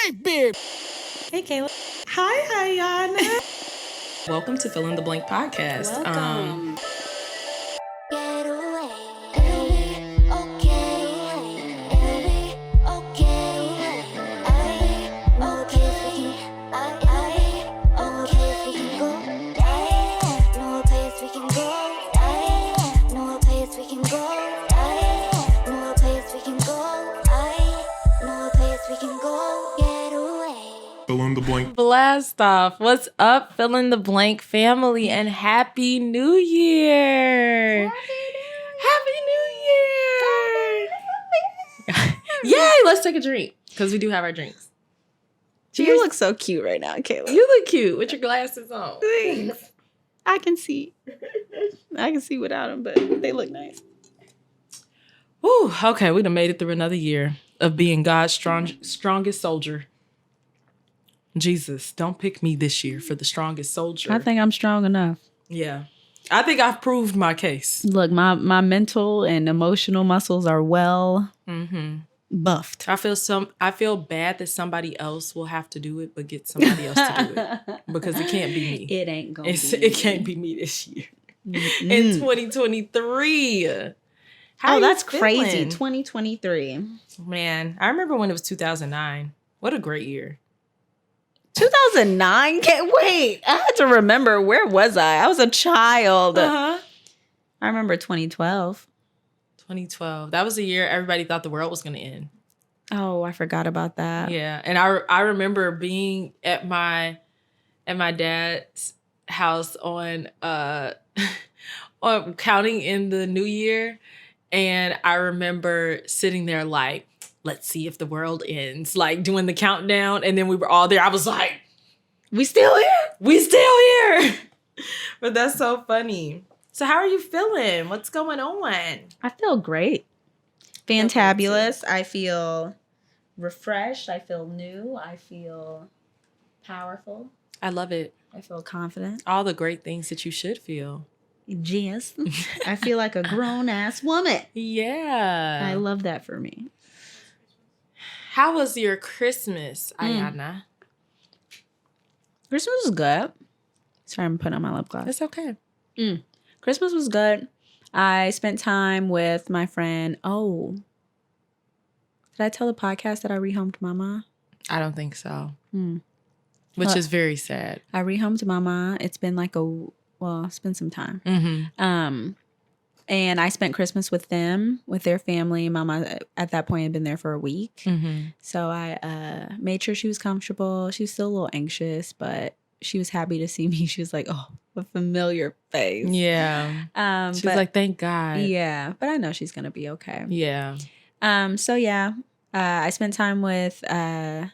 big beard. Hey, Kayla. Hi, Iyanna. Welcome to Fill in the Blank podcast. Welcome. Fill in the blank. Blast off. What's up, Fill in the Blank family, and Happy New Year. Happy New Year. Yay, let's take a drink because we do have our drinks. You look so cute right now, Kayla. You look cute with your glasses on. Thanks. I can see. I can see without them, but they look nice. Whew, okay, we done made it through another year of being God's strongest soldier. Jesus, don't pick me this year for the strongest soldier. I think I'm strong enough. Yeah. I think I've proved my case. Look, my mental and emotional muscles are well buffed. I feel bad that somebody else will have to do it, but get somebody else to do it. Because it can't be me. It ain't gonna be It can't be me this year. In 2023. Oh, that's feeling? crazy. 2023. Man, I remember when it was 2009. What a great year. 2009? Can't wait. I had to remember, where was I? I was a child. Uh-huh. I remember 2012. 2012. That was the year everybody thought the world was going to end. Oh, I forgot about that. Yeah, and I remember being at my dad's house on on counting in the new year, and I remember sitting there like, let's see if the world ends, like doing the countdown, and then we were all there. I was like, we still here? We still here. But that's so funny. So how are you feeling? What's going on? I feel great. Fantabulous. I feel refreshed. I feel new. I feel powerful. I love it. I feel confident. All the great things that you should feel. Yes. I feel like a grown-ass woman. Yeah. I love that for me. How was your Christmas, Iyanna? Christmas was good. Sorry, I'm putting on my lip gloss. It's okay. Christmas was good. I spent time with my friend. Oh, did I tell the podcast that I rehomed Mama? I don't think so. Which is very sad. I rehomed Mama. It's been it's been some time. Mm-hmm. And I spent Christmas with them, with their family. Mama, at that point, had been there for a week. Mm-hmm. So I made sure she was comfortable. She was still a little anxious, but she was happy to see me. She was like, oh, a familiar face. Yeah. She's like, thank God. Yeah. But I know she's going to be okay. Yeah. So, yeah. I spent time with, my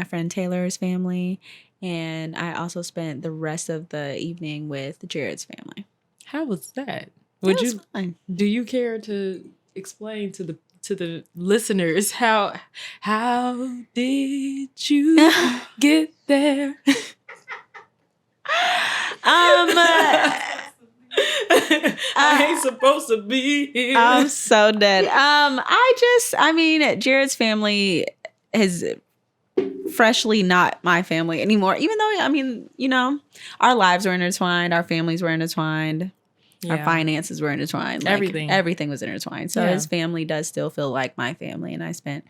friend Taylor's family. And I also spent the rest of the evening with Jared's family. How was that? Fine. Do you care to explain to the listeners how did you get there? I ain't supposed to be here. I'm so dead. Jared's family is freshly not my family anymore. Even though, our lives were intertwined, our families were intertwined. Yeah. Our finances were intertwined. Everything was intertwined. So his family does still feel like my family. And I spent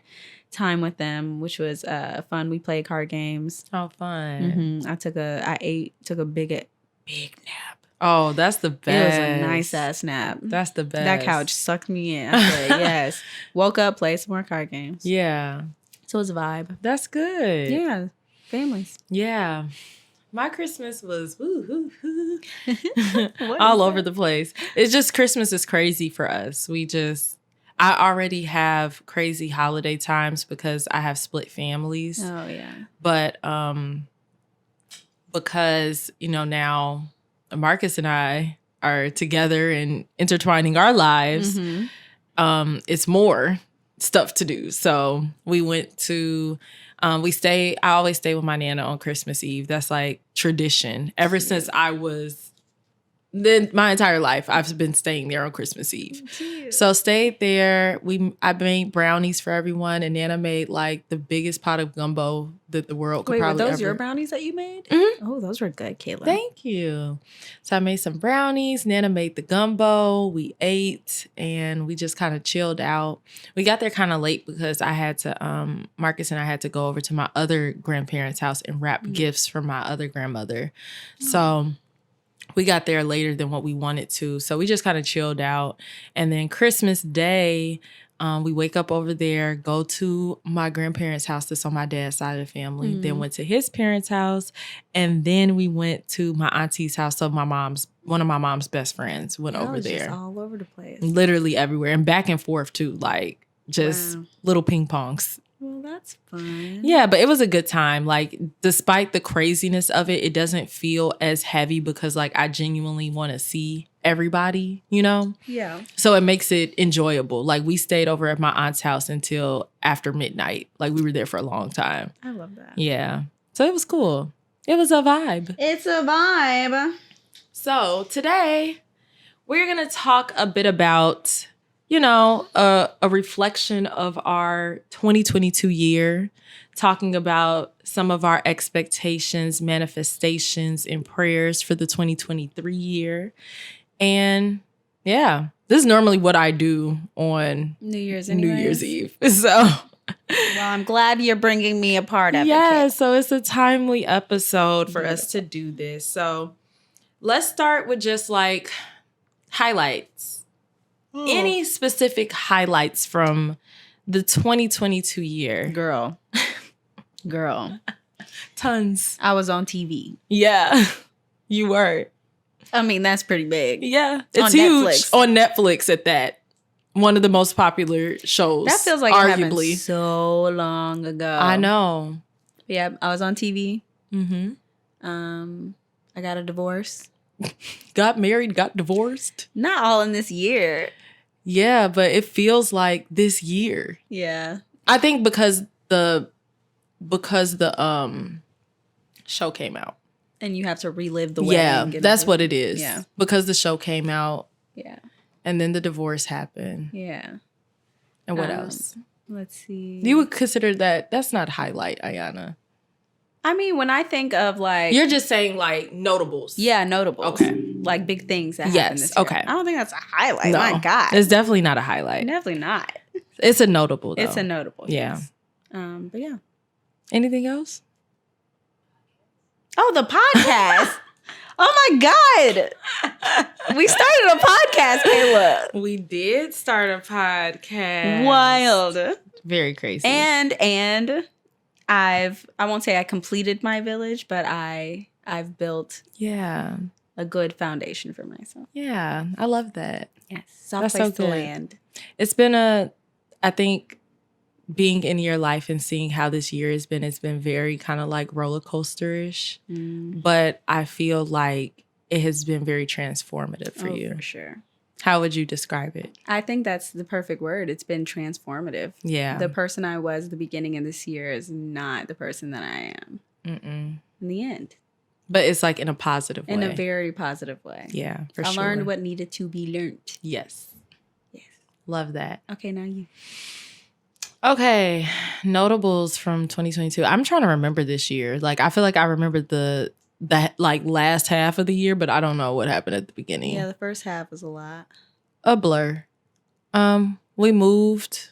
time with them, which was fun. We played card games. Oh, fun. Mm-hmm. I took a big nap. Oh, that's the best. It was a nice ass nap. That's the best. That couch sucked me in. I said, yes. Woke up, played some more card games. Yeah. So it was a vibe. That's good. Yeah. Families. Yeah. My Christmas was all over the place. It's just Christmas is crazy for us. I already have crazy holiday times because I have split families. Oh, yeah. But because, now Marcus and I are together and intertwining our lives, it's more stuff to do. So we went to... I always stay with my Nana on Christmas Eve. That's like tradition. Ever since I was then my entire life I've been staying there on Christmas Eve. Cute. So stayed there. I made brownies for everyone, and Nana made like the biggest pot of gumbo that the world could probably were those ever. your brownies that you made? Mm-hmm. Oh, those were good, Kayla. Thank you. So I made some brownies. Nana made the gumbo. We ate and we just kind of chilled out. We got there kind of late because I had to, Marcus and I had to go over to my other grandparents' house and wrap gifts for my other grandmother. So we got there later than what we wanted to. So we just kind of chilled out. And then Christmas Day, we wake up over there, go to my grandparents' house that's on my dad's side of the family, then went to his parents' house, and then we went to my auntie's house. So one of my mom's best friends went over there. Just all over the place. Literally everywhere. And back and forth too, like just little ping pongs. Well, that's fun. Yeah, but it was a good time. Like, despite the craziness of it, it doesn't feel as heavy because, like, I genuinely want to see everybody, you know? Yeah. So it makes it enjoyable. Like, we stayed over at my aunt's house until after midnight. Like, we were there for a long time. I love that. Yeah. So it was cool. It was a vibe. It's a vibe. So today, we're going to talk a bit about... you know, a reflection of our 2022 year, talking about some of our expectations, manifestations, and prayers for the 2023 year. And yeah, this is normally what I do on New Year's Eve. So, well, I'm glad you're bringing me a part of it. Yeah, so it's a timely episode for us to do this. So let's start with just like highlights. Any specific highlights from the 2022 year? Girl. Tons. I was on TV. Yeah, you were. I mean, that's pretty big. Yeah, it's on huge. Netflix. On Netflix at that. One of the most popular shows. That feels like arguably. It happened so long ago. I know. Yeah, I was on TV. Mm-hmm. I got a divorce. Got married, got divorced. Not all in this year. Yeah, but it feels like this year. Yeah. I think because the show came out. And you have to relive the wedding. Yeah, that's what it is. Yeah. Because the show came out. Yeah. And then the divorce happened. Yeah. And what else? Let's see. You would consider that's not highlight, Iyanna. I mean, when I think of like... You're just saying like notables. Yeah, notables. Okay. Like big things that happened this year. Okay. I don't think that's a highlight. No, My God. it's definitely not a highlight. Definitely not. It's a notable though. It's a notable, yeah. Yes. But yeah. Anything else? Oh, the podcast. Oh my God. We started a podcast, Kayla. We did start a podcast. Wild. Very crazy. And I won't say I completed my village, but I've built a good foundation for myself. Yeah. I love that. Yes. Soft place to land. It's been I think being in your life and seeing how this year has been, it's been very kind of like roller coaster-ish. But I feel like it has been very transformative for you. For sure. How would you describe it? I think that's the perfect word. It's been transformative. Yeah. The person I was at the beginning of this year is not the person that I am in the end. But it's like in a positive way. In a very positive way. Yeah, for sure. I learned what needed to be learned. Yes. Love that. Okay, now you. Okay, notables from 2022. I'm trying to remember this year. Like, I feel like I remember the like last half of the year, but I don't know what happened at the beginning. Yeah, the first half was a lot. A blur. We moved.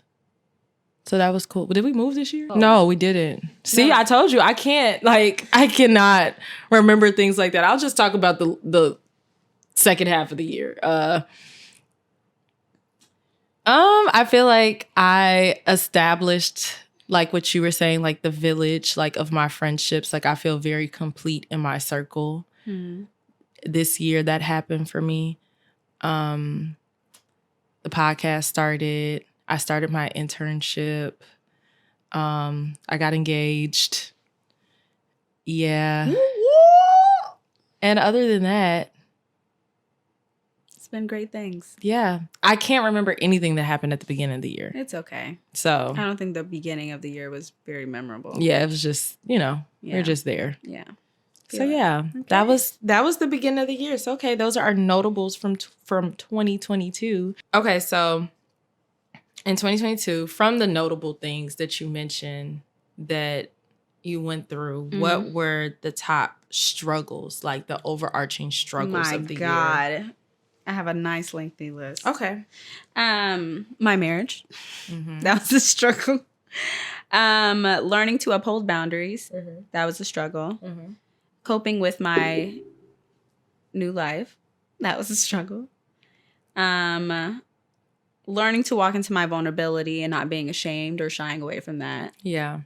So that was cool. Did we move this year? Oh. No, we didn't. See, no. I told you I cannot remember things like that. I'll just talk about the second half of the year. I feel like I established, like what you were saying, like the village, like of my friendships. Like I feel very complete in my circle. This year that happened for me. The podcast started. I started my internship. I got engaged. Yeah. And other than that, it's been great things. Yeah. I can't remember anything that happened at the beginning of the year. It's okay. So I don't think the beginning of the year was very memorable. Yeah, it was just, we're just there. Yeah. So yeah, that was the beginning of the year. So okay, those are our notables from 2022. Okay, so in 2022, from the notable things that you mentioned that you went through, what were the top struggles, like the overarching struggles of the year? My God. I have a nice lengthy list. Okay. My marriage. That was a struggle. Learning to uphold boundaries. That was a struggle. Coping with my new life. That was a struggle. Learning to walk into my vulnerability and not being ashamed or shying away from that. Yeah.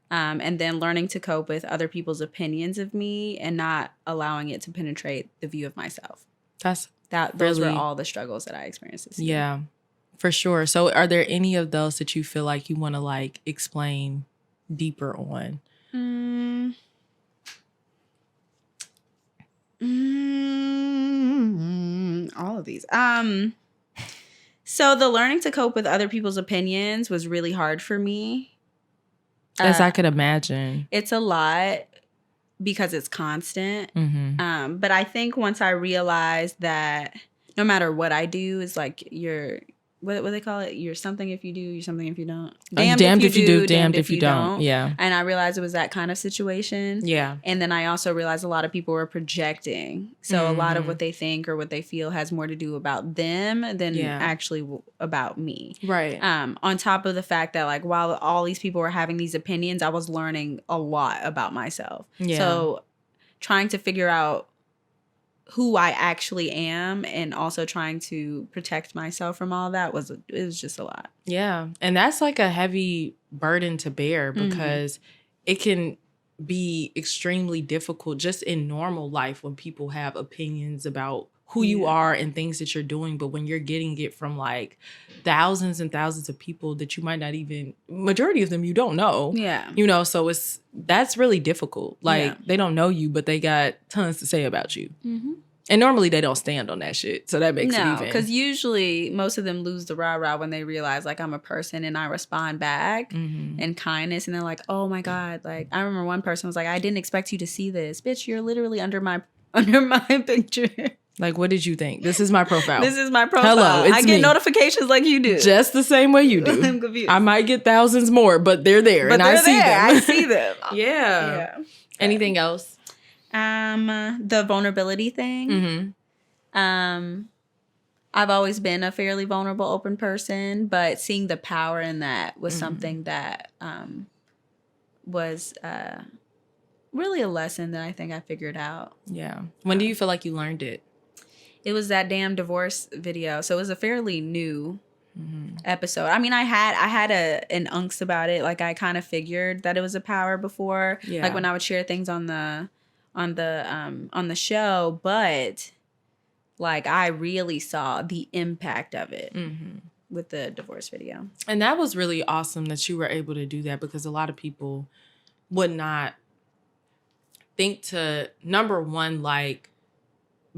And then learning to cope with other people's opinions of me and not allowing it to penetrate the view of myself. Those were all the struggles that I experienced this year. Yeah, for sure. So are there any of those that you feel like you want to like explain deeper on? All of these. So the learning to cope with other people's opinions was really hard for me. As I could imagine. It's a lot because it's constant. But I think once I realized that no matter what I do, it's like you're, what do they call it? You're something if you do, you're something if you don't. Damned if you do, damned if you don't. Yeah. And I realized it was that kind of situation. Yeah. And then I also realized a lot of people were projecting. So a lot of what they think or what they feel has more to do about them than actually about me. Right. On top of the fact that like while all these people were having these opinions, I was learning a lot about myself. Yeah. So trying to figure out who I actually am and also trying to protect myself from all that was just a lot. Yeah. And that's like a heavy burden to bear because it can be extremely difficult just in normal life when people have opinions about who you are and things that you're doing. But when you're getting it from like thousands and thousands of people that you might not even, majority of them you don't know. Yeah. You know, so that's really difficult. Like they don't know you, but they got tons to say about you. And normally they don't stand on that shit. So that makes it even. Because usually most of them lose the rah-rah when they realize like I'm a person and I respond back in kindness. And they're like, oh my God. Like I remember one person was like, I didn't expect you to see this. Bitch, you're literally under my picture. Like, what did you think? This is my profile. This is my profile. Hello, it's I get me. Notifications like you do. Just the same way you do. I'm confused. I might get thousands more, but they're there and I see them. I see them. Yeah. Anything else? The vulnerability thing. I've always been a fairly vulnerable, open person, but seeing the power in that was something that was really a lesson that I think I figured out. Yeah. When do you feel like you learned it? It was that damn divorce video. So it was a fairly new episode. I mean, I had an angst about it. Like I kind of figured that it was a power before. Yeah. Like when I would share things on the show, but like I really saw the impact of it with the divorce video. And that was really awesome that you were able to do that because a lot of people would not think to, number one, like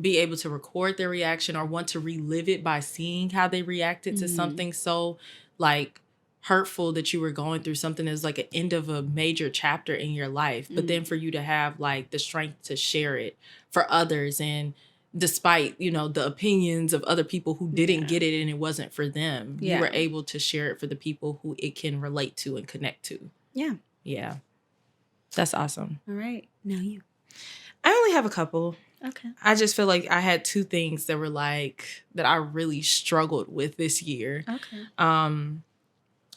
be able to record their reaction or want to relive it by seeing how they reacted to something so like hurtful that you were going through, something that's like an end of a major chapter in your life. But then for you to have like the strength to share it for others, and despite, you know, the opinions of other people who didn't get it and it wasn't for them, you were able to share it for the people who it can relate to and connect to. Yeah. Yeah. That's awesome. All right. Now you. I only have a couple. Okay. I just feel like I had two things that were like, that I really struggled with this year. Okay.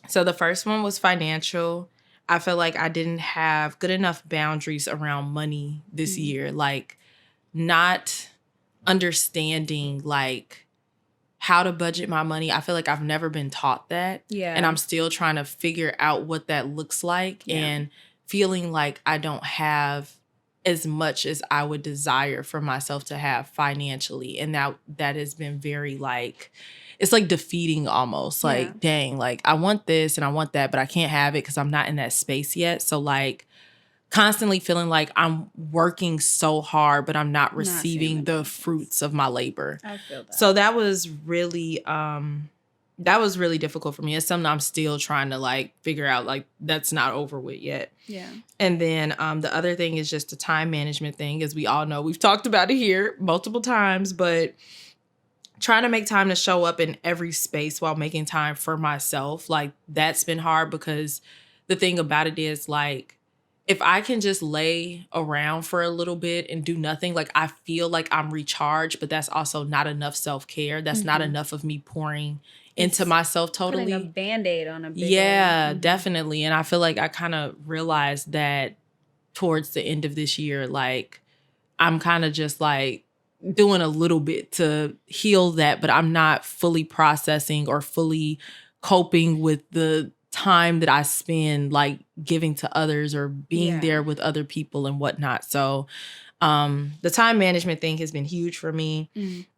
So the first one was financial. I feel like I didn't have good enough boundaries around money this year. Like not understanding like how to budget my money. I feel like I've never been taught that. Yeah. And I'm still trying to figure out what that looks like and feeling like I don't have as much as I would desire for myself to have financially. And that has been very like, it's like defeating almost. Like, dang, like I want this and I want that, but I can't have it because I'm not in that space yet. So like constantly feeling like I'm working so hard, but I'm not receiving the fruits of my labor. I feel that. So that was really that was really difficult for me. It's something I'm still trying to like figure out. Like that's not over with yet. Yeah. And then the other thing is just the time management thing, as we all know. We've talked about it here multiple times, but trying to make time to show up in every space while making time for myself, like that's been hard because the thing about it is like, if I can just lay around for a little bit and do nothing, like I feel like I'm recharged, but that's also not enough self-care. That's not enough of me pouring into myself totally. Putting a Band-Aid on a big definitely. And I feel like I kind of realized that towards the end of this year, like I'm kind of just like doing a little bit to heal that, but I'm not fully processing or fully coping with the time that I spend like giving to others or being there with other people and whatnot. So the time management thing has been huge for me.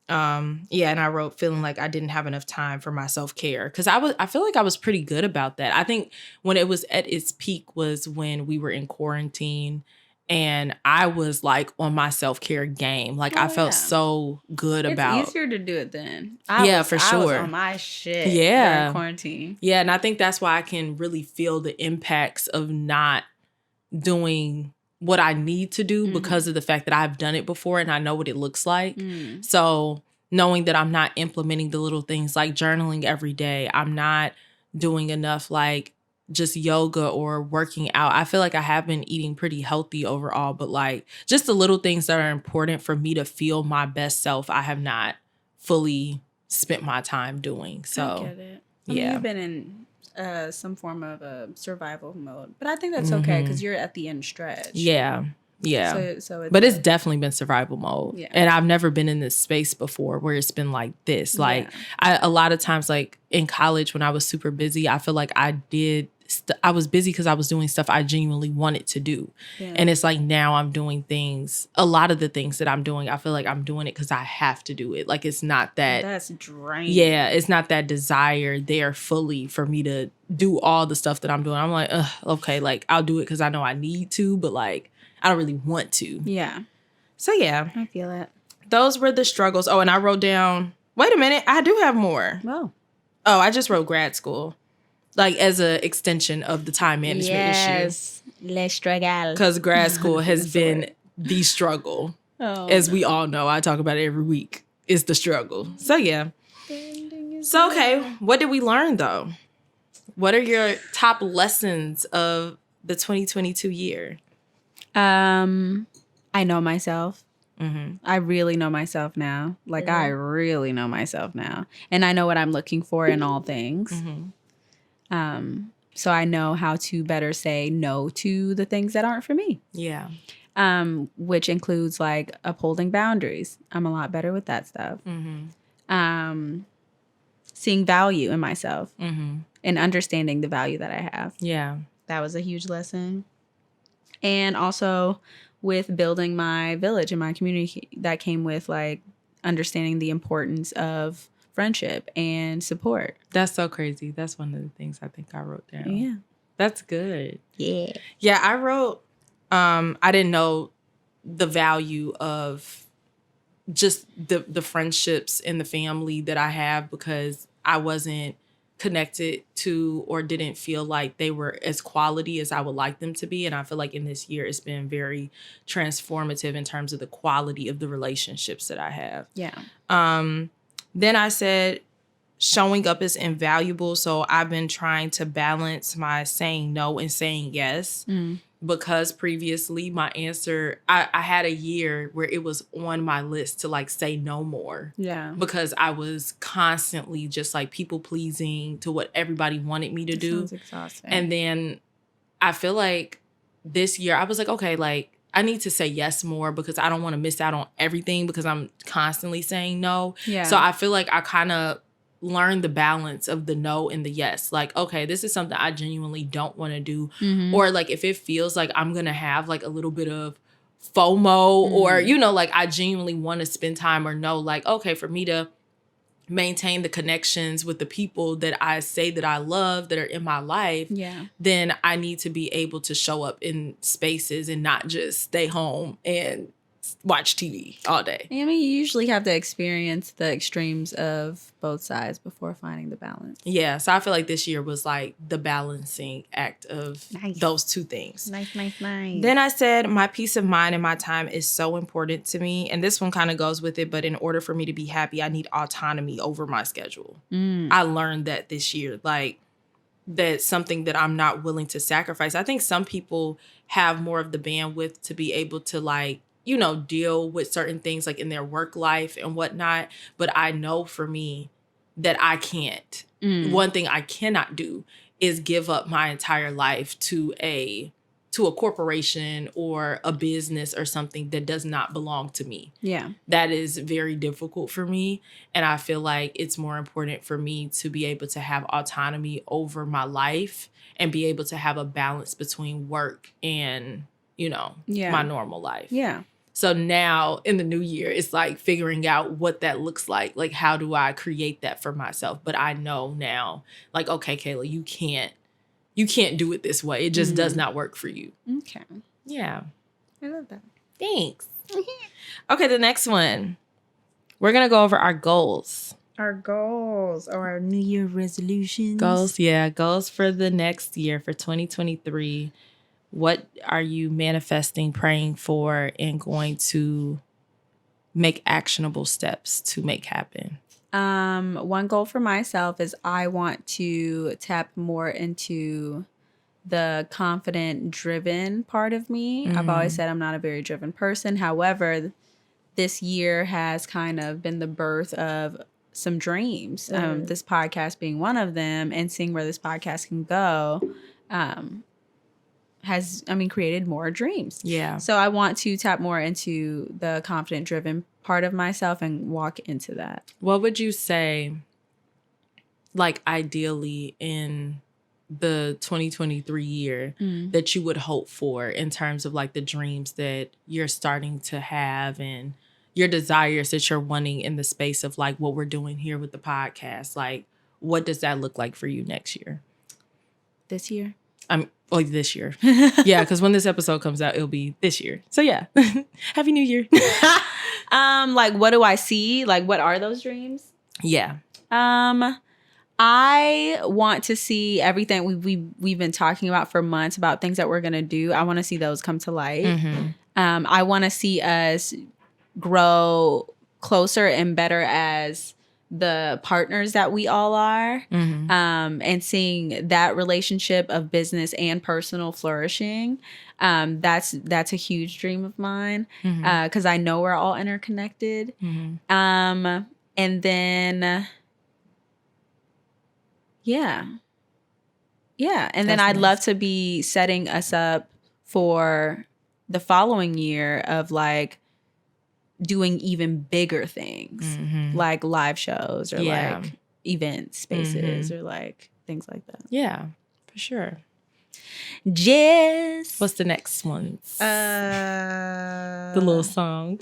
And I wrote feeling like I didn't have enough time for my self-care, because I feel like I was pretty good about that. I think when it was at its peak was when we were in quarantine and I was like on my self-care game. Like I felt so good about. It's easier to do it then. For sure. I was on my shit during quarantine. Yeah, and I think that's why I can really feel the impacts of not doing what I need to do because of the fact that I've done it before and I know what it looks like. So knowing that I'm not implementing the little things like journaling every day, I'm not doing enough like just yoga or working out. I feel like I have been eating pretty healthy overall, but like just the little things that are important for me to feel my best self, I have not fully spent my time doing. So I get it. I mean, you've been in some form of a survival mode, but I think that's okay because you're at the end stretch. Yeah. So it's definitely been survival mode. And I've never been in this space before where it's been like this. Like a lot of times, like in college when I was super busy, I feel like I was busy because I was doing stuff I genuinely wanted to do. And it's like now I'm doing things, a lot of the things that I'm doing, I feel like I'm doing it because I have to do it. Like it's not that. That's draining. Yeah, it's not that desire there fully for me to do all the stuff that I'm doing. I'm like, okay, like I'll do it because I know I need to, but like I don't really want to. Yeah. So yeah. I feel it. Those were the struggles. Oh, and I wrote down, wait a minute, I do have more. Oh, I just wrote grad school. Like as an extension of the time management issue. Yes, le struggle. Because grad school has been the struggle. As we all know, I talk about it every week. It's the struggle. So yeah. So okay, what did we learn though? What are your top lessons of the 2022 year? I know myself. I really know myself now. Like I really know myself now. And I know what I'm looking for in all things. So I know how to better say no to the things that aren't for me. Yeah. Which includes like upholding boundaries. I'm a lot better with that stuff. Seeing value in myself and understanding the value that I have. Yeah. That was a huge lesson. And also with building my village and my community, that came with like understanding the importance of friendship and support. That's so crazy. That's one of the things I think I wrote down. Yeah. That's good. Yeah. Yeah, I wrote, I didn't know the value of just the friendships and the family that I have because I wasn't connected to or didn't feel like they were as quality as I would like them to be. And I feel like in this year, it's been very transformative in terms of the quality of the relationships that I have. Yeah. Then I said showing up is invaluable. So I've been trying to balance my saying no and saying yes. Because previously my answer, I had a year where it was on my list to like say no more. Yeah. Because I was constantly just like people pleasing to what everybody wanted me to do. Sounds exhausting. And then I feel like this year I was like, okay, like I need to say yes more because I don't want to miss out on everything because I'm constantly saying no. Yeah. So I feel like I kind of learn the balance of the no and the yes. Like, okay, this is something I genuinely don't want to do. Or like if it feels like I'm going to have like a little bit of FOMO or, you know, like I genuinely want to spend time or know like, okay, for me to maintain the connections with the people that I say that I love that are in my life, then I need to be able to show up in spaces and not just stay home and watch TV all day. I mean, you usually have to experience the extremes of both sides before finding the balance. Yeah, so I feel like this year was like the balancing act of those two things. Nice. Then I said, my peace of mind and my time is so important to me. And this one kind of goes with it. But in order for me to be happy, I need autonomy over my schedule. I learned that this year. Like, that's something that I'm not willing to sacrifice. I think some people have more of the bandwidth to be able to, like, you know, deal with certain things like in their work life and whatnot. But I know for me that I can't. One thing I cannot do is give up my entire life to a corporation or a business or something that does not belong to me. Yeah. That is very difficult for me. And I feel like it's more important for me to be able to have autonomy over my life and be able to have a balance between work and, you know, my normal life. Yeah. So now in the new year, it's like figuring out what that looks like. Like, how do I create that for myself? But I know now, like, okay, Kayla, you can't do it this way. It just does not work for you. Okay. Yeah. I love that. Thanks. Okay, the next one. We're going to go over our goals. Our goals or our New Year resolutions. Goals for the next year, for 2023. What are you manifesting, praying for, and going to make actionable steps to make happen? One goal for myself is I want to tap more into the confident, driven part of me. I've always said I'm not a very driven person. However, this year has kind of been the birth of some dreams. This podcast being one of them, and seeing where this podcast can go, has created more dreams. Yeah. So I want to tap more into the confident, driven part of myself and walk into that. What would you say, like, ideally in the 2023 year that you would hope for in terms of like the dreams that you're starting to have and your desires that you're wanting in the space of like what we're doing here with the podcast? Like, what does that look like for you next year? This year? This year. Yeah, because when this episode comes out, it'll be this year. So yeah. Happy New Year. Like, what do I see? Like, what are those dreams? Yeah. I want to see everything we've been talking about for months about things that we're going to do. I want to see those come to light. I want to see us grow closer and better as the partners that we all are, and seeing that relationship of business and personal flourishing. That's a huge dream of mine, because I know we're all interconnected. And then, and then I'd love to be setting us up for the following year of like doing even bigger things, like live shows or like event spaces or like things like that. Yeah, for sure. Jess. What's the next one? The little song.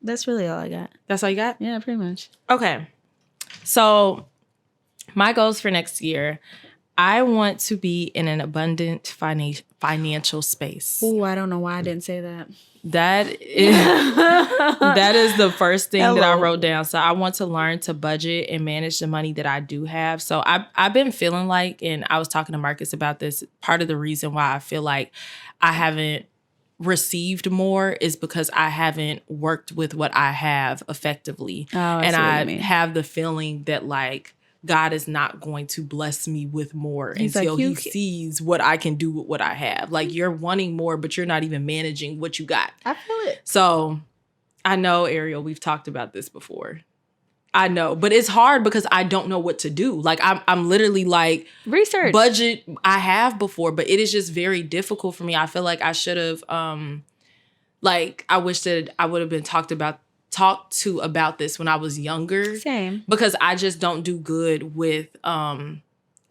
That's really all I got. That's all you got? Yeah, pretty much. Okay. So my goals for next year, I want to be in an abundant financial space. Oh, I don't know why I didn't say that. That is the first thing that I wrote down. So I want to learn to budget and manage the money that I do have. So I've been feeling like, and I was talking to Marcus about this, part of the reason why I feel like I haven't received more is because I haven't worked with what I have effectively. And I have the feeling that like God is not going to bless me with more until he sees what I can do with what I have. Like, you're wanting more, but you're not even managing what you got. I feel it. So I know, Ariel, we've talked about this before. I know, but it's hard because I don't know what to do. Like, I'm literally like, research budget I have before, but it is just very difficult for me. I feel like I should have, I wish that I would have been talked to about this when I was younger. Same. Because I just don't do good with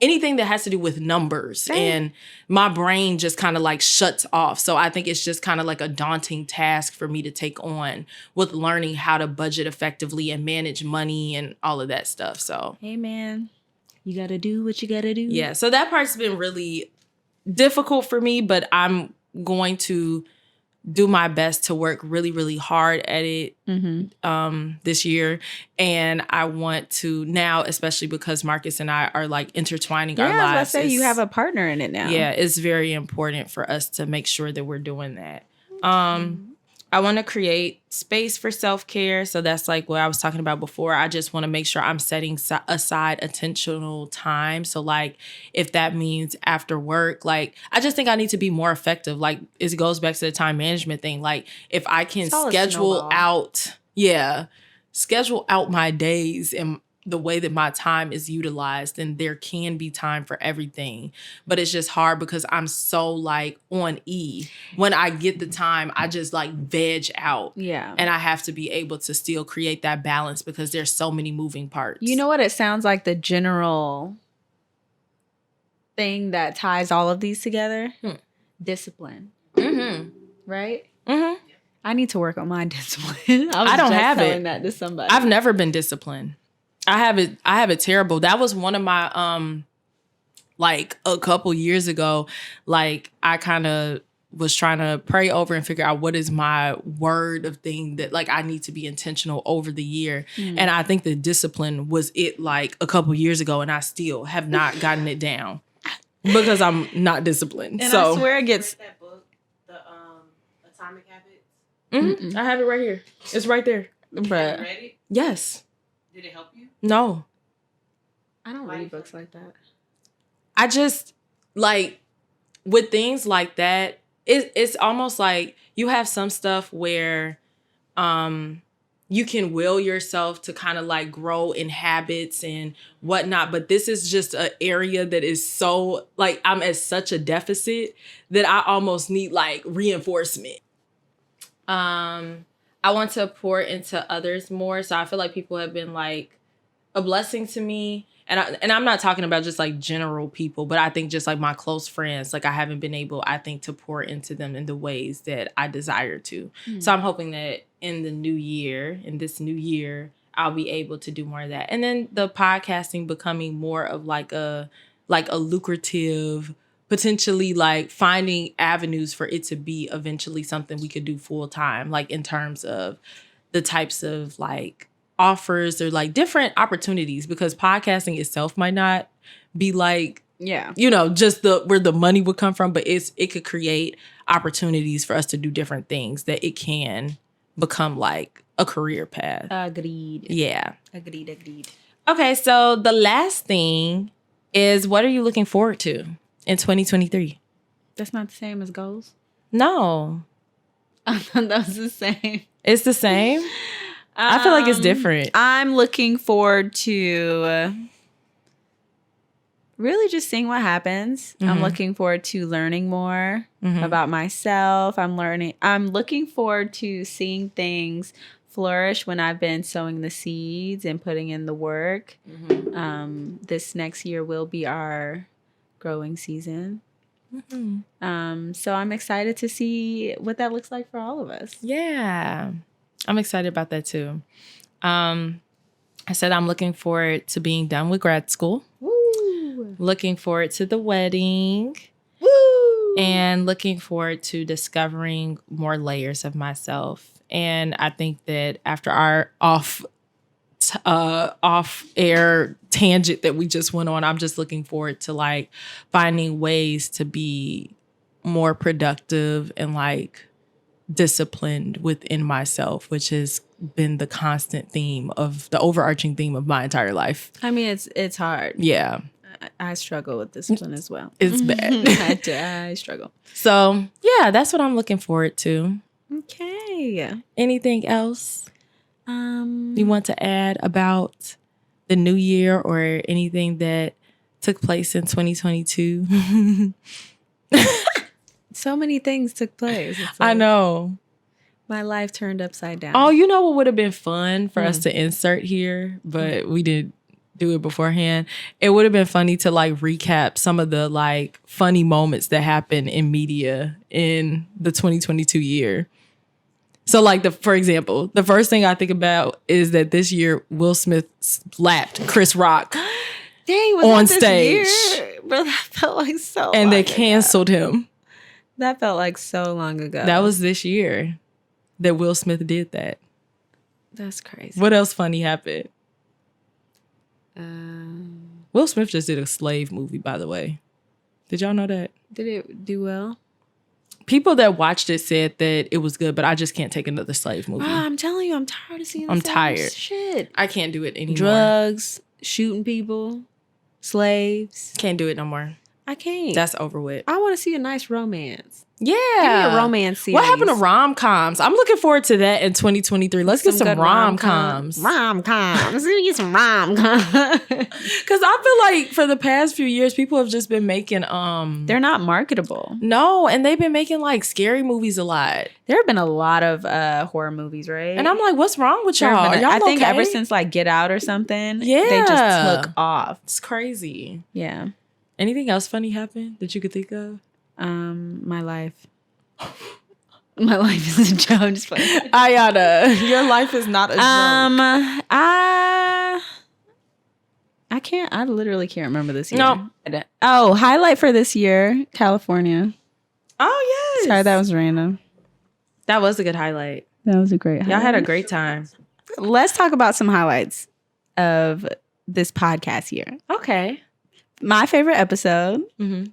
anything that has to do with numbers. Same. And my brain just kind of like shuts off. So I think it's just kind of like a daunting task for me to take on with learning how to budget effectively and manage money and all of that stuff. So, hey man, you got to do what you got to do. Yeah. So that part's been really difficult for me, but I'm going to do my best to work really, really hard at it this year. And I want to now, especially because Marcus and I are like intertwining our lives. I was about to say, you have a partner in it now. Yeah, it's very important for us to make sure that we're doing that. I want to create space for self-care. So that's like what I was talking about before. I just want to make sure I'm setting aside intentional time. So like if that means after work, like I just think I need to be more effective. Like it goes back to the time management thing. Like if I can schedule out my days and the way that my time is utilized, then there can be time for everything. But it's just hard because I'm so like on E. When I get the time, I just like veg out. Yeah. And I have to be able to still create that balance because there's so many moving parts. You know what? It sounds like the general thing that ties all of these together? Discipline. Right? I need to work on my discipline. I don't have telling that to somebody. I've never been disciplined. I have it terrible. That was one of my like a couple years ago, like I kind of was trying to pray over and figure out what is my word of thing that like I need to be intentional over the year. And I think the discipline was it like a couple years ago, and I still have not gotten it down because I'm not disciplined. And so I swear it gets that book, the Atomic Habits. I have it right here. It's right there. But You read it? Yes. Did it help you? No. I don't read books like that. I just like with things like that, it's almost like you have some stuff where you can will yourself to kind of like grow in habits and whatnot. But this is just an area that is so like I'm at such a deficit that I almost need like reinforcement. I want to pour into others more. So I feel like people have been like a blessing to me. And I'm not talking about just like general people, but I think just like my close friends, like I haven't been able, I think, to pour into them in the ways that I desire to. So I'm hoping that in this new year, I'll be able to do more of that. And then the podcasting becoming more of like a lucrative, potentially like finding avenues for it to be eventually something we could do full time, like in terms of the types of like offers or like different opportunities, because podcasting itself might not be like, just where the money would come from, but it could create opportunities for us to do different things that it can become like a career path. Agreed. Yeah. Agreed. Okay, so the last thing is, what are you looking forward to in 2023? That's not the same as goals. No. I thought that was the same. It's the same? I feel like it's different. I'm looking forward to really just seeing what happens. I'm looking forward to learning more about myself. I'm looking forward to seeing things flourish when I've been sowing the seeds and putting in the work. This next year will be our growing season. So I'm excited to see what that looks like for all of us. Yeah. I'm excited about that too. I said I'm looking forward to being done with grad school. Woo! Looking forward to the wedding. Woo! And looking forward to discovering more layers of myself. And I think that after our off-air tangent that we just went on, I'm just looking forward to like finding ways to be more productive and like disciplined within myself, which has been the constant theme of the overarching theme of my entire life. I mean, it's hard. Yeah. I struggle with discipline as well. It's bad. I struggle. So yeah, that's what I'm looking forward to. Okay. Anything else you want to add about the new year or anything that took place in 2022? So many things took place. Like, I know. My life turned upside down. Oh, you know what would have been fun for us to insert here, but we didn't do it beforehand. It would have been funny to like recap some of the like funny moments that happened in media in the 2022 year. So like for example, the first thing I think about is that this year Will Smith slapped Chris Rock Dang, was on that this stage. Year? Bro, that felt like so and long they canceled him. That felt like so long ago. That was this year that Will Smith did that. That's crazy. What else funny happened? Will Smith just did a Slave movie, by the way. Did y'all know that? Did it do well? People that watched it said that it was good, but I just can't take another Slave movie. I'm telling you, I'm tired of seeing I'm the same tired. shit. I can't do it anymore. Drugs, shooting people, slaves. Can't do it no more. I can't. That's over with. I want to see a nice romance. Yeah. Give me a romance series. What happened to rom-coms? I'm looking forward to that in 2023. Let's get some good rom-coms. Rom-coms. Let me get some rom-coms. Because I feel like for the past few years, people have just been making... They're not marketable. No, and they've been making like scary movies a lot. There have been a lot of horror movies, right? And I'm like, what's wrong with y'all? I think ever since like Get Out or something, they just took off. It's crazy. Yeah. Anything else funny happened that you could think of? My life. My life is a joke. I'm just playing. Iyanna, your life is not a joke. I can't. I literally can't remember this year. No. Oh, highlight for this year, California. Oh yes. Sorry, that was random. That was a good highlight. That was a great highlight. Y'all had a great time. Let's talk about some highlights of this podcast year. Okay. My favorite episode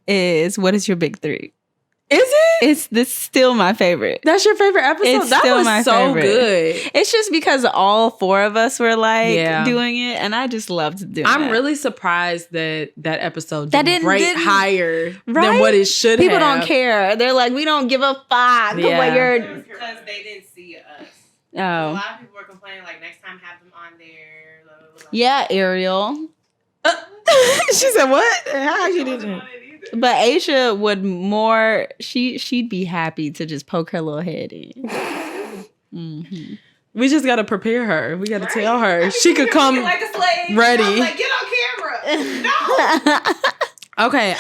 is What is Your Big Three? Is it? This still my favorite. That's your favorite episode? It's that still was my so favorite. Good. It's just because all four of us were like doing it, and I just loved doing it. I'm really surprised that episode didn't rate higher than right? what it should People have. don't care. They're like, we don't give a fuck. Yeah. What you're... Because they didn't see us. Oh. A lot of people were complaining, like, next time have them on there. Blah, blah, blah. Yeah, Ariel. She said, what? How you did it? But Aisha would more, she'd be happy to just poke her little head in. Mm-hmm. We just got to prepare her. We got to tell her. She could come like a slave. ready. I was like, get on camera. No. Okay,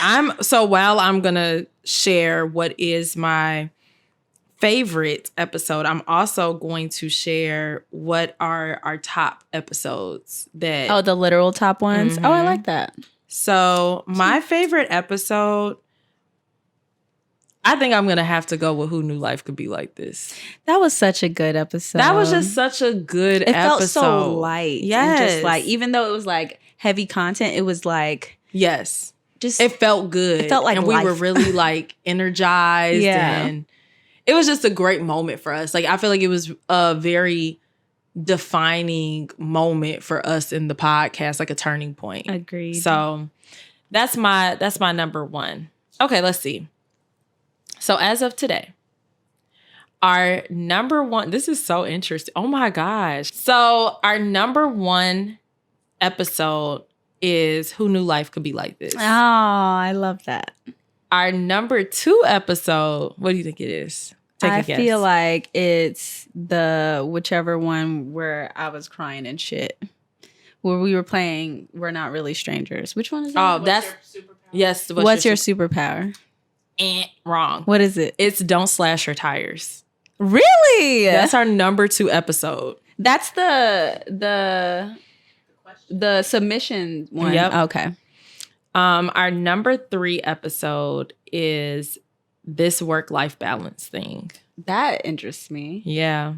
while I'm going to share what is my favorite episode, I'm also going to share what are our top episodes that... Oh, the literal top ones? Mm-hmm. Oh, I like that. So my favorite episode, I think I'm going to have to go with Who Knew Life Could Be Like This. That was such a good episode. That was just such a good episode. It felt so light. Yes. And just like, even though it was like heavy content, it was like... Yes. Just... It felt good. It felt like and life. we were really like energized. Yeah. And it was just a great moment for us. Like, I feel like it was a very defining moment for us in the podcast, like a turning point. Agreed. So that's my number one. Okay, let's see. So as of today, our number one, this is so interesting. Oh my gosh. So our number one episode is Who Knew Life Could Be Like This. Oh, I love that. Our number two episode, what do you think it is? Take a guess. I feel like it's the whichever one where I was crying and shit. Where we were playing We're Not Really Strangers. Which one is that? Oh, that's... Yes. What's your superpower? Wrong. What is it? It's Don't Slash Your Tires. Really? That's our number two episode. That's the submission one. Yep. Okay. Our number three episode is This Work-Life Balance Thing. That interests me. Yeah.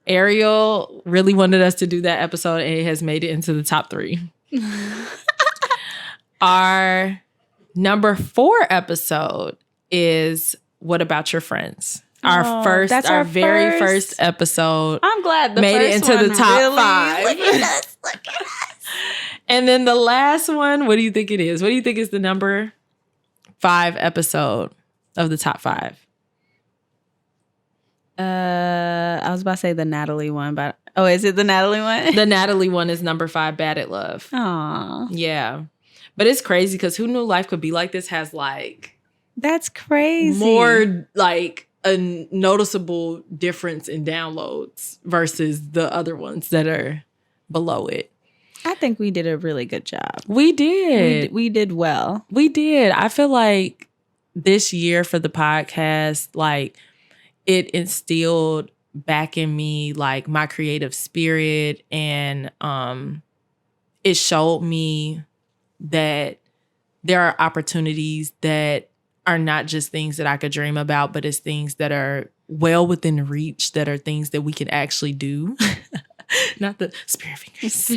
Ariel really wanted us to do that episode, and it has made it into the top three. Our number four episode is What About Your Friends? Our very first episode. I'm glad made it into the top five. Look at us. Look at us. And then the last one, what do you think it is? What do you think is the number 5 episode of the top 5? I was about to say the Natalie one, but is it the Natalie one? The Natalie one is number 5, Bad at Love. Aw. Yeah. But it's crazy because Who Knew Life Could Be Like This has like... That's crazy. More like a noticeable difference in downloads versus the other ones that are below it. I think we did a really good job. We did. We did well. We did. I feel like this year for the podcast, like it instilled back in me like my creative spirit, and it showed me that there are opportunities that are not just things that I could dream about, but it's things that are well within reach, that are things that we can actually do. Not the spirit fingers.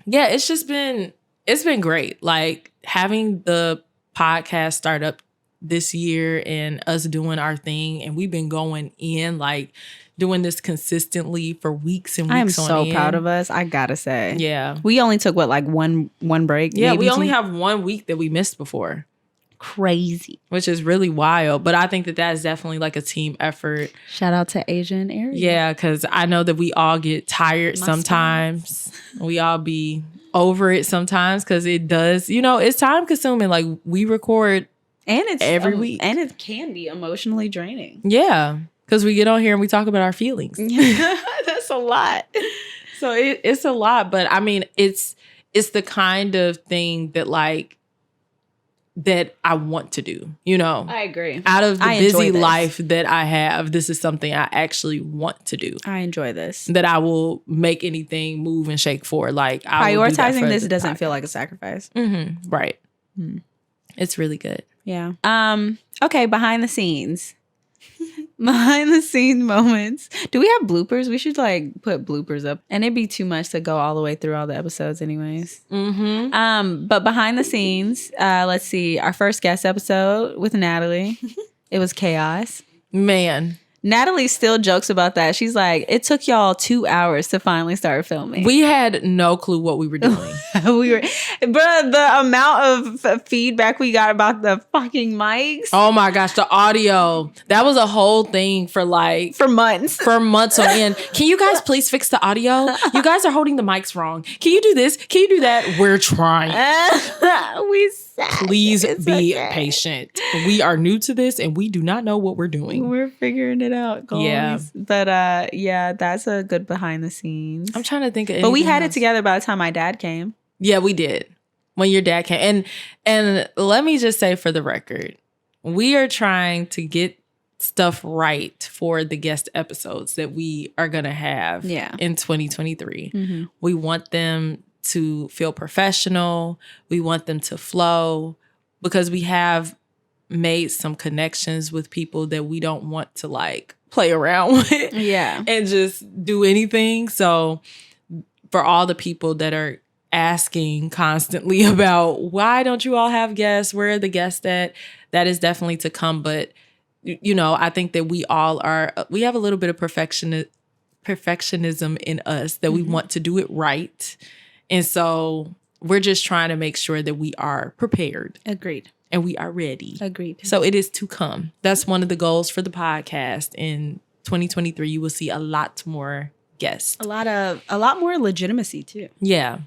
Yeah, it's been great. Like having the podcast start up this year and us doing our thing, and we've been going in like doing this consistently for weeks and weeks. I am so proud of us. I gotta say, yeah, we only took one break. Yeah, we only have 1 week that we missed before. Crazy, which is really wild. But I think that is definitely like a team effort. Shout out to Asia and Aries. Yeah, because I know that we all get tired sometimes. We all be over it sometimes because it does. It's time consuming. Like we record. And it's every week. And it can be emotionally draining. Yeah. Because we get on here and we talk about our feelings. That's a lot. So it's a lot. But I mean, it's the kind of thing that like, that I want to do, I agree. Out of the busy life that I have, this is something I actually want to do. I enjoy this. That I will make anything move and shake for. Like prioritizing this doesn't feel like a sacrifice. Mm-hmm. Right. It's really good. Yeah. Okay, behind the scenes. Behind the scene moments. Do we have bloopers? We should like put bloopers up. And it'd be too much to go all the way through all the episodes anyways. Mm-hmm. But behind the scenes, let's see. Our first guest episode with Natalie. It was chaos. Man. Natalie still jokes about that. She's like, it took y'all 2 hours to finally start filming. We had no clue what we were doing. The amount of feedback we got about the fucking mics. Oh my gosh, the audio. That was a whole thing for months. For months on end. Can you guys please fix the audio? You guys are holding the mics wrong. Can you do this? Can you do that? We're trying. Please be patient. We are new to this and we do not know what we're doing. We're figuring it out, guys. Yeah. But yeah, that's a good behind the scenes. I'm trying to think of But we had it together by the time my dad came. Yeah, we did. When your dad came. And let me just say for the record, we are trying to get stuff right for the guest episodes that we are going to have in 2023. Mm-hmm. We want them to feel professional. We want them to flow because we have made some connections with people that we don't want to like play around with and just do anything. So for all the people that are asking constantly about why don't you all have guests? Where are the guests at? That is definitely to come. But, I think that we have a little bit of perfectionism in us that we want to do it right. And so we're just trying to make sure that we are prepared. Agreed. And we are ready. Agreed. So it is to come. That's one of the goals for the podcast. In 2023, you will see a lot more guests. A lot more legitimacy too. Yeah,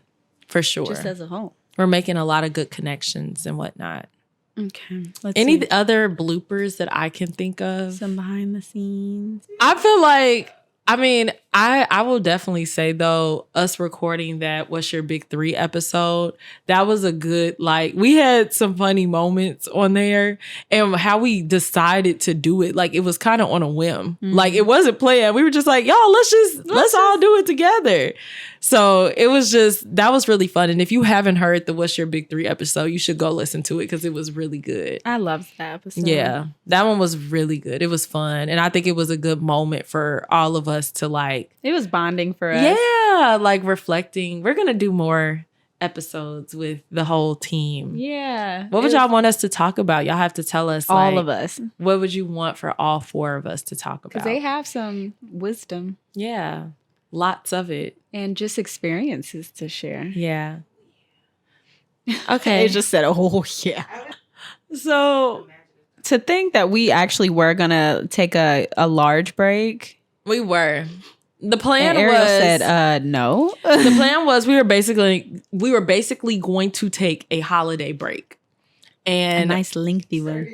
for sure. Just as a whole. We're making a lot of good connections and whatnot. Okay. Any other bloopers that I can think of? Some behind the scenes. I feel like, I will definitely say though, us recording that What's Your Big 3 episode, that was a good, we had some funny moments on there and how we decided to do it. Like it was kind of on a whim. Mm-hmm. Like it wasn't planned. We were just like, y'all, let's all do it together. So it was that was really fun. And if you haven't heard the What's Your Big 3 episode, you should go listen to it because it was really good. I loved that episode. Yeah, that one was really good. It was fun. And I think it was a good moment for all of us to It was bonding for us. Yeah, reflecting. We're going to do more episodes with the whole team. Yeah. What would y'all want us to talk about? Y'all have to tell us. All of us. What would you want for all 4 of us to talk about? Because they have some wisdom. Yeah, lots of it. And just experiences to share. Yeah. Okay. It just said, oh, yeah. So to think that we actually were going to take a large break. We were. The plan Ariel was said, no. The plan was we were basically going to take a holiday break. And a nice lengthy one.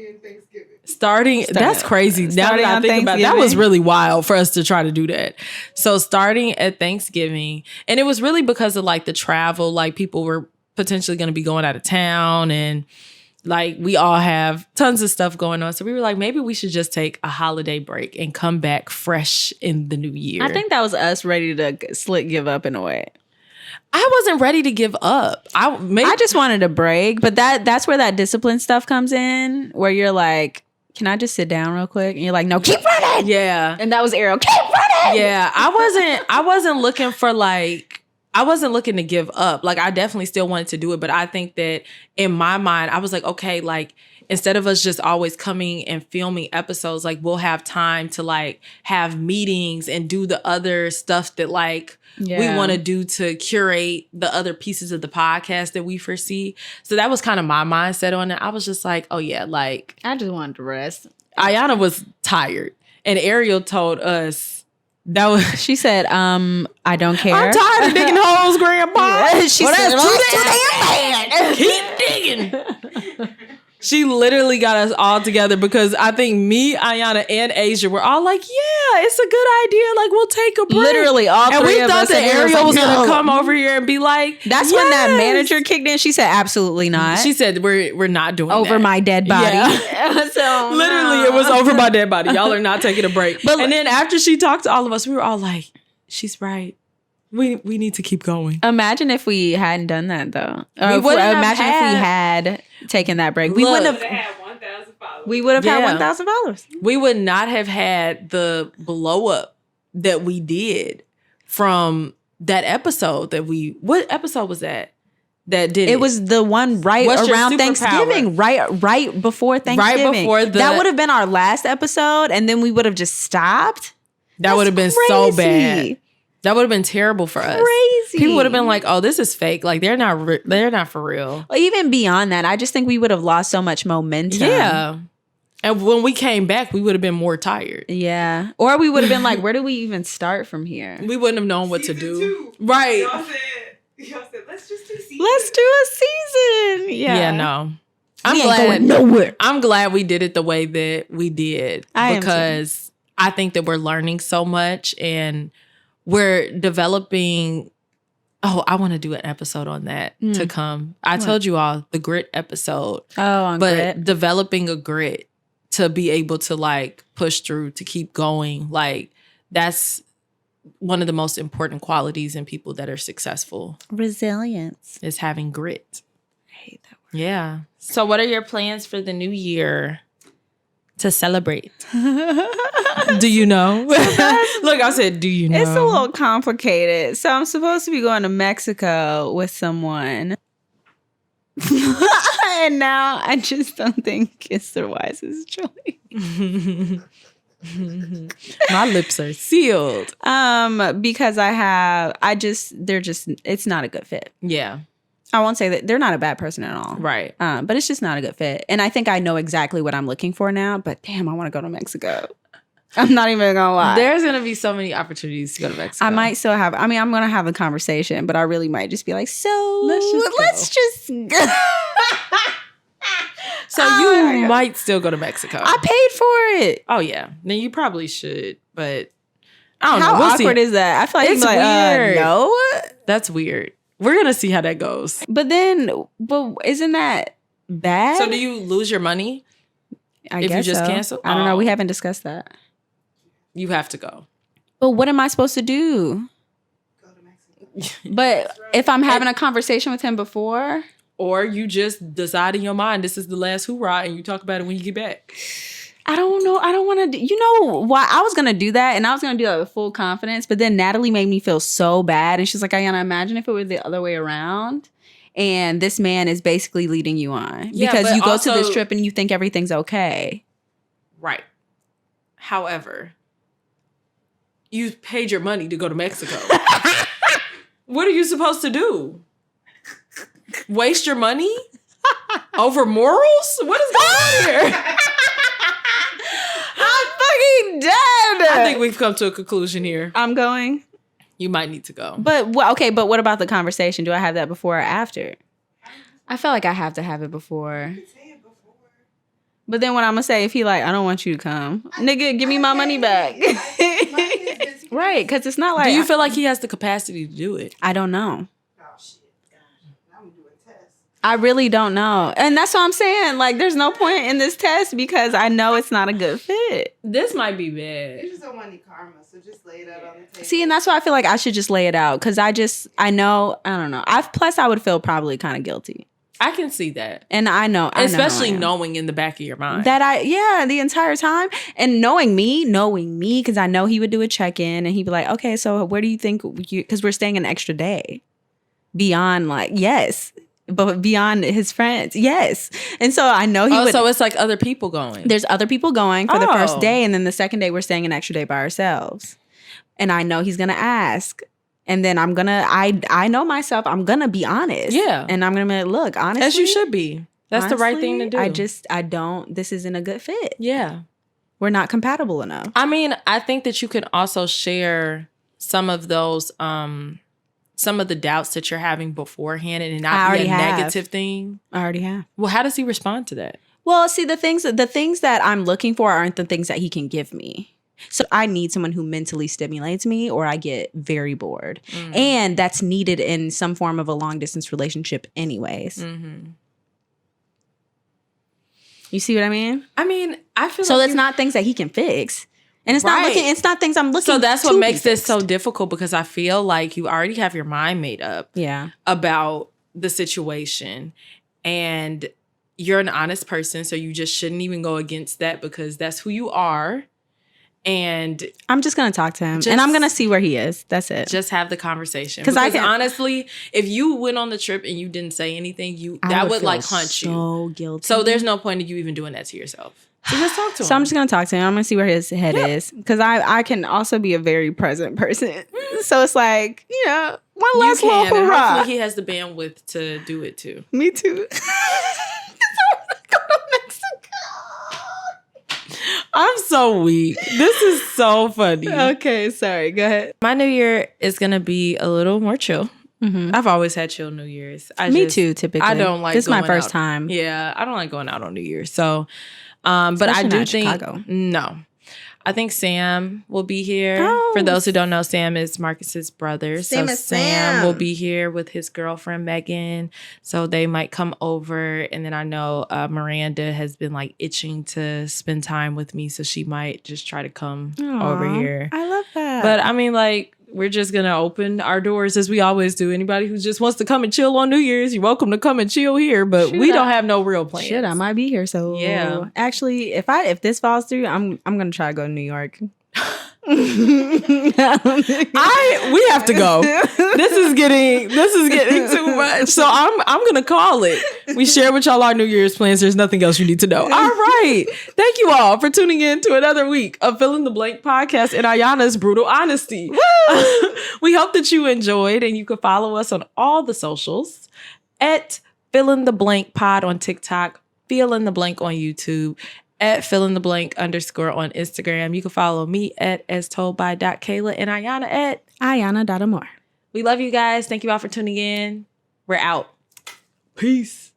That's crazy. Now that I think about it, that was really wild for us to try to do that. So starting at Thanksgiving, and it was really because of the travel, people were potentially going to be going out of town and we all have tons of stuff going on. So we were like, maybe we should just take a holiday break and come back fresh in the new year. I think that was us ready to give up in a way. I wasn't ready to give up. I just wanted a break, but that's where that discipline stuff comes in, where you're like, can I just sit down real quick? And you're like, no, keep running. Yeah. And that was Ariel, keep running. Yeah. I wasn't looking for like, I wasn't looking to give up. Like, I definitely still wanted to do it. But I think that in my mind, I was like, okay, like, instead of us just always coming and filming episodes, like, we'll have time to like have meetings and do the other stuff that like we want to do to curate the other pieces of the podcast that we foresee. So that was kind of my mindset on it. I was just like, oh yeah, like, I just wanted to rest. Iyanna was tired. And Ariel told us, she said, I don't care. I'm tired of digging holes, Grandpa. She said, that's too damn bad. Keep digging. She literally got us all together because I think me, Iyanna, and Asia were all like, yeah, it's a good idea. Like, we'll take a break. Literally, all and three we of thought us. that Ariel was going to come over here and be like, that's when that manager kicked in. She said, absolutely not. She said, we're not doing over that. my dead body. Yeah. So, literally, it was over my dead body. Y'all are not taking a break. And then after she talked to all of us, we were all like, she's right. We need to keep going. Imagine if we hadn't done that, though. Imagine if we had taken that break. We wouldn't have had 1,000 followers. We would have had 1,000 followers. We would not have had the blow up that we did from that episode what episode was that? That did it? It was the one around Thanksgiving, right before Thanksgiving. Right before that would have been our last episode, and then we would have just stopped. That would have been so bad. That would have been terrible for us. Crazy. People would have been like, "Oh, this is fake. Like they're not for real." Well, even beyond that, I just think we would have lost so much momentum. Yeah. And when we came back, we would have been more tired. Yeah. Or we would have been like, where do we even start from here? We wouldn't have known what to do. 2. Right. Y'all said, let's just do season. Let's do a season. Yeah, no. I'm glad going nowhere. I'm glad we did it the way that we did. Because I think that we're learning so much and we're developing. Oh, I want to do an episode on that to come. I told you all the grit episode. Oh, but grit. Developing a grit to be able to like push through, to keep going. Like that's one of the most important qualities in people that are successful. Resilience is having grit. I hate that word. Yeah. So what are your plans for the new year to celebrate? Do you know? Look, I said, do you know? It's a little complicated. So I'm supposed to be going to Mexico with someone. And now I just don't think it's the wisest choice. My lips are sealed. Because it's not a good fit. Yeah. I won't say that they're not a bad person at all. Right. But it's just not a good fit. And I think I know exactly what I'm looking for now, but damn, I want to go to Mexico. I'm not even gonna lie. There's gonna be so many opportunities to go to Mexico. I might still have, I'm gonna have a conversation, but I really might just be like, so let's just go. So you might still go to Mexico. I paid for it. Oh yeah. Then you probably should, but I don't know. How awkward is that? I feel like it's weird. No. That's weird. We're gonna see how that goes. But isn't that bad? So do you lose your money? I guess you just so. cancel? I don't know. We haven't discussed that. You have to go. But what am I supposed to do? Go to Mexico. But if I'm having a conversation with him before? Or you just decide in your mind, this is the last hoorah, and you talk about it when you get back. I don't know. I don't want to. You know why? I was going to do that, and I was going to do that with full confidence. But then Natalie made me feel so bad. And she's like, Iyanna, imagine if it were the other way around. And this man is basically leading you on. Yeah, because you go also, to this trip and you think everything's okay. Right. However, you paid your money to go to Mexico. What are you supposed to do? Waste your money? Over morals? What is going on here? I'm fucking dead. I think we've come to a conclusion here. I'm going. You might need to go. But what about the conversation? Do I have that before or after? I feel like I have to have it before. But then what I'm going to say, if he like, I don't want you to come. Nigga, give me my money back. Right, because it's not like... Do you feel like he has the capacity to do it? I don't know. Oh, shit. I'm going to do a test. I really don't know. And that's what I'm saying. Like, there's no point in this test because I know it's not a good fit. This might be bad. You just don't want any karma, so just lay it out on the table. See, and that's why I feel like I should just lay it out because I don't know. Plus, I would feel probably kind of guilty. I can see that. And I know. Especially knowing in the back of your mind. The entire time. And knowing me, because I know he would do a check-in and he'd be like, okay, so where do you think, because we're staying an extra day. Beyond like, yes. But beyond his friends, yes. And so I know he would. So it's like other people going. There's other people going for the first day. And then the second day, we're staying an extra day by ourselves. And I know he's going to ask. And then I know myself, I'm going to be honest. Yeah. And I'm going to be like, look, honestly. As you should be. That's the right thing to do. This isn't a good fit. Yeah. We're not compatible enough. I mean, I think that you can also share some of those, some of the doubts that you're having beforehand and not be a negative thing. I already have. Well, how does he respond to that? Well, see, the things that I'm looking for aren't the things that he can give me. So I need someone who mentally stimulates me or I get very bored. Mm. And that's needed in some form of a long distance relationship anyways. Mm-hmm. You see what I mean? I mean, I feel so it's not things that he can fix. And it's not things I'm looking for. So that's what makes this so difficult because I feel like you already have your mind made up about the situation. And you're an honest person, so you just shouldn't even go against that because that's who you are. And I'm just going to talk to him and I'm going to see where he is. That's it. Just have the conversation. Because honestly, if you went on the trip and you didn't say anything, that would like hunt you. So guilty. So there's no point in you even doing that to yourself. So just talk to him. So I'm just going to talk to him. I'm going to see where his head is. Because I can also be a very present person. So it's like, one last little hurrah. Hopefully he has the bandwidth to do it too. Me too. I'm so weak. This is so funny. Okay, sorry. Go ahead. My New Year is going to be a little more chill. Mm-hmm. I've always had chill New Year's. Me too, typically. I don't like this is my first time. Yeah, I don't like going out on New Year's. So, but I do think... Chicago. No. I think Sam will be here. Oh. For those who don't know, Sam is Marcus's brother. Sam will be here with his girlfriend, Megan. So they might come over. And then I know Miranda has been like itching to spend time with me. So she might just try to come over here. I love that. But I mean, like, we're just going to open our doors as we always do. Anybody who just wants to come and chill on New Year's, you're welcome to come and chill here. But we don't have no real plans. I might be here. So yeah. Actually, if this falls through, I'm going to try to go to New York. We have to go. This is getting too much. So I'm gonna call it. We share with y'all our New Year's plans. There's nothing else you need to know. All right. Thank you all for tuning in to another week of Fill in the Blank podcast and Iyanna's Brutal Honesty. We hope that you enjoyed and you can follow us on all the socials at Fill in the Blank Pod on TikTok, Fill in the Blank on YouTube, at Fill in the Blank _ on Instagram. You can follow me at astoldby.kayla and Iyanna at Iyanna.amore. We love you guys. Thank you all for tuning in. We're out. Peace.